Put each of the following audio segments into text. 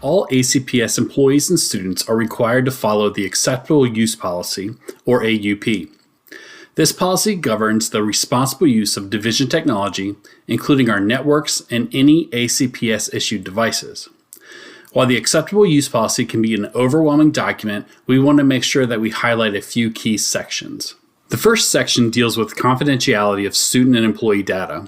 all ACPS employees and students are required to follow the Acceptable Use Policy, or AUP. This policy governs the responsible use of division technology, including our networks and any ACPS-issued devices. While the Acceptable Use Policy can be an overwhelming document, we want to make sure that we highlight a few key sections. The first section deals with confidentiality of student and employee data.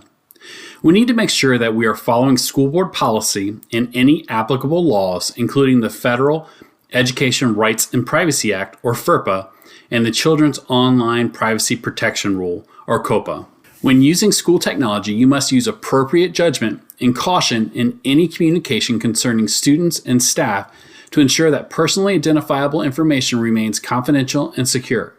We need to make sure that we are following school board policy and any applicable laws, including the Federal Education Rights and Privacy Act, or FERPA, and the Children's Online Privacy Protection Rule, or COPPA. When using school technology, you must use appropriate judgment and caution in any communication concerning students and staff to ensure that personally identifiable information remains confidential and secure.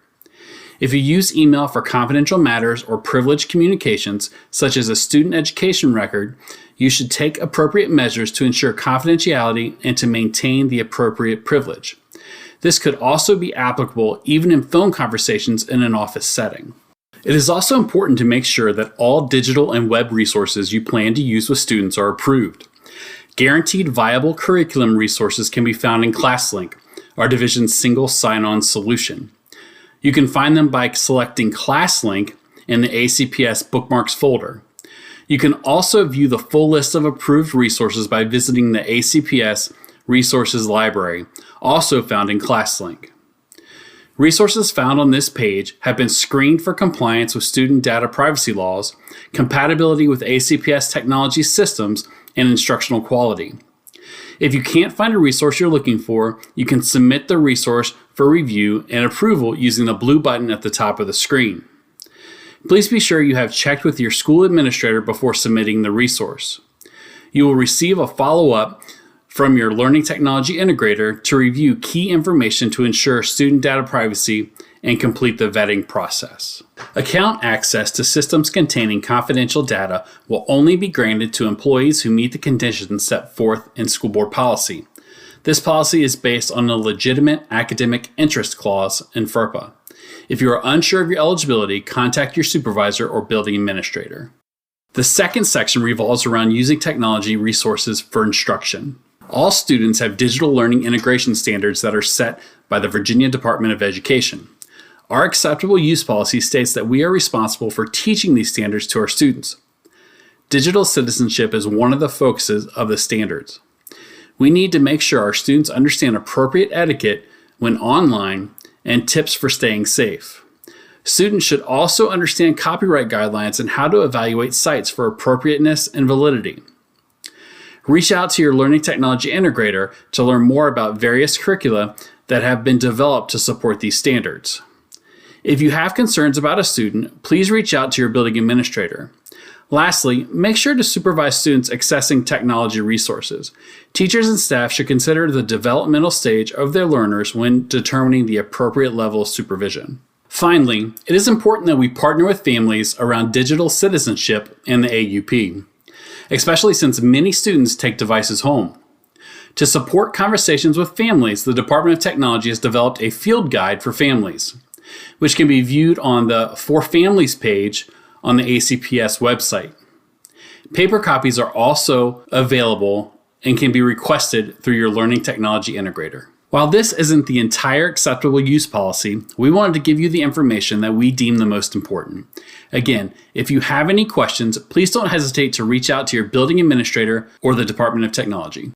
If you use email for confidential matters or privileged communications, such as a student education record, you should take appropriate measures to ensure confidentiality and to maintain the appropriate privilege. This could also be applicable even in phone conversations in an office setting. It is also important to make sure that all digital and web resources you plan to use with students are approved. Guaranteed viable curriculum resources can be found in ClassLink, our division's single sign-on solution. You can find them by selecting ClassLink in the ACPS Bookmarks folder. You can also view the full list of approved resources by visiting the ACPS Resources Library, also found in ClassLink. Resources found on this page have been screened for compliance with student data privacy laws, compatibility with ACPS technology systems, and instructional quality. If you can't find a resource you're looking for, you can submit the resource for review and approval using the blue button at the top of the screen. Please be sure you have checked with your school administrator before submitting the resource. You will receive a follow-up from your Learning Technology Integrator to review key information to ensure student data privacy and complete the vetting process. Account access to systems containing confidential data will only be granted to employees who meet the conditions set forth in school board policy. This policy is based on a legitimate academic interest clause in FERPA. If you are unsure of your eligibility, contact your supervisor or building administrator. The second section revolves around using technology resources for instruction. All students have digital learning integration standards that are set by the Virginia Department of Education. Our acceptable use policy states that we are responsible for teaching these standards to our students. Digital citizenship is one of the focuses of the standards. We need to make sure our students understand appropriate etiquette when online and tips for staying safe. Students should also understand copyright guidelines and how to evaluate sites for appropriateness and validity. Reach out to your Learning Technology Integrator to learn more about various curricula that have been developed to support these standards. If you have concerns about a student, please reach out to your building administrator. Lastly, make sure to supervise students accessing technology resources. Teachers and staff should consider the developmental stage of their learners when determining the appropriate level of supervision. Finally, it is important that we partner with families around digital citizenship and the AUP, especially since many students take devices home. To support conversations with families, the Department of Technology has developed a field guide for families, which can be viewed on the For Families page on the ACPS website. Paper copies are also available and can be requested through your Learning Technology Integrator. While this isn't the entire acceptable use policy, we wanted to give you the information that we deem the most important. Again, if you have any questions, please don't hesitate to reach out to your building administrator or the Department of Technology.